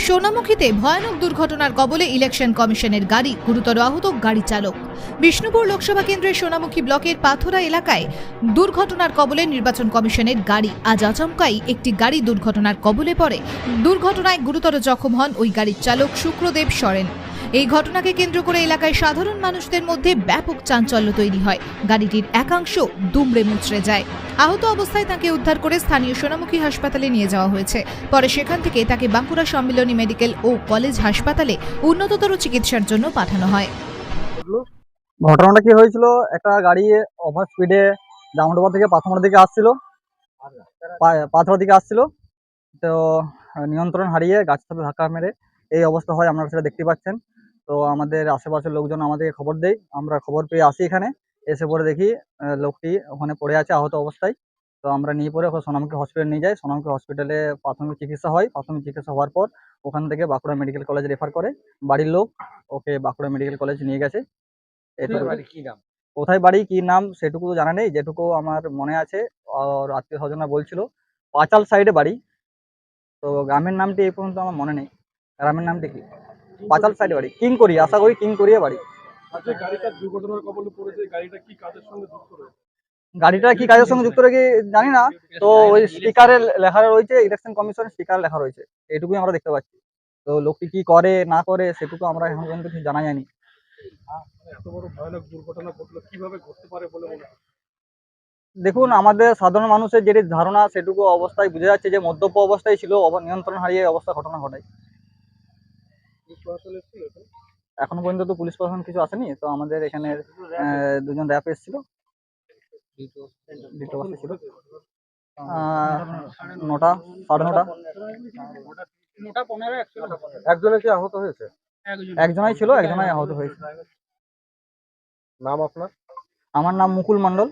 সোনামুখীতে ভয়ানক দুর্ঘটনার কবলে ইলেকশন কমিশনের গাড়ি, গুরুতর আহত গাড়ি চালক। বিষ্ণুপুর লোকসভা কেন্দ্রের সোনামুখী ব্লকের পাথরা এলাকায় দুর্ঘটনার কবলে নির্বাচন কমিশনের গাড়ি। আজ আচমকাই একটি গাড়ি দুর্ঘটনার কবলে পড়ে। দুর্ঘটনায় গুরুতর জখম হন ওই গাড়ির চালক শুক্রদেব সরেন। এই ঘটনাকে কেন্দ্র করে এলাকায় সাধারণ মানুষদের মধ্যে ব্যাপক চাঞ্চল্য তৈরি হয়। গাড়িটির একাংশ দুমড়ে মুচড়ে যায়। আহত অবস্থায় তাকে উদ্ধার করে স্থানীয় সোনামুখী হাসপাতালে নিয়ে যাওয়া হয়েছে। পরে সেখান থেকে তাকে বাঁকুড়া সম্মিলনী মেডিকেল ও কলেজ হাসপাতালে উন্নততর চিকিৎসার জন্য পাঠানো হয়। ঘটনাটা কি হয়েছিল, একটা গাড়ি ওভার স্পিডে জামডোবা থেকে পাথমার দিকে আসছিল, তো নিয়ন্ত্রণ হারিয়ে গাছের সাথে ধাক্কা মেরে এই অবস্থা হয়। আপনারা সেটা দেখতে পাচ্ছেন। তো আমাদের আশেপাশের লোকজন আমাদেরকে খবর দেয়, আমরা খবর পেয়ে আসি এখানে। এসে পরে দেখি লোকটি ওখানে পড়ে আছে আহত অবস্থায়। তো আমরা নিয়ে পরে সোনামুখী হসপিটালে নিয়ে যাই। সোনামুখী হসপিটালে প্রাথমিক চিকিৎসা হয়। প্রাথমিক চিকিৎসা হওয়ার পর ওখান থেকে বাঁকুড়া মেডিকেল কলেজে রেফার করে। বাড়ির লোক ওকে বাঁকুড়া মেডিকেল কলেজ নিয়ে গেছে। কোথায় বাড়ি কি নাম সেটুকু তো জানা নেই, যেটুকু আমার মনে আছে আর আত্মীয় স্বজনরা বলছিল পাঁচাল সাইডে বাড়ি। তো গ্রামের নামটি এই পর্যন্ত আমার মনে নেই। গ্রামের নামটি কি? পাঁচাল সাইডে বাড়ি, কিংকরি, আশা করি কিংকরিয়া বাড়ি। গাড়িটা দুর্ঘটনার কবলে পড়েছে, গাড়িটা কি কাজের সঙ্গে যুক্ত রয়েছে? গাড়িটা কি কাজের সঙ্গে যুক্ত রেখে জানি না। তো ওই স্টিকারে লেখা রয়েছে ইলেকশন কমিশনের স্টিকার লেখা রয়েছে, এইটুকুই আমরা দেখতে পাচ্ছি। তো লোকটি কি করে না করে সেটুকু আমরা এখন পর্যন্ত কিছু জানা যায়নি। এত বড় ভয়ানক দুর্ঘটনা ঘটলো, কিভাবে ঘটতে পারে বলে মনে হয়? দেখুন, আমাদের সাধারণ মানুষের যেটি ধারণা সেটুকু অবস্থায় বোঝা যাচ্ছে যে মদ্যপ অবস্থায় ছিল, নিয়ন্ত্রণ হারিয়ে এই অবস্থা ঘটনা ঘটায়। পুলিশ প্রশাসন এসেছিল তো? এখনো পর্যন্ত তো পুলিশ প্রশাসন কিছু আসেনি। তো আমাদের এখানে দুজন র্যাপ এসেছিল, দুটো বাসে ছিল। 9টা, 9:30। একজনে কি আহত হয়েছে? একজনাই ছিল, একজনাই আহত হয়েছে। নাম আপনার? আমার নাম মুকুল মণ্ডল।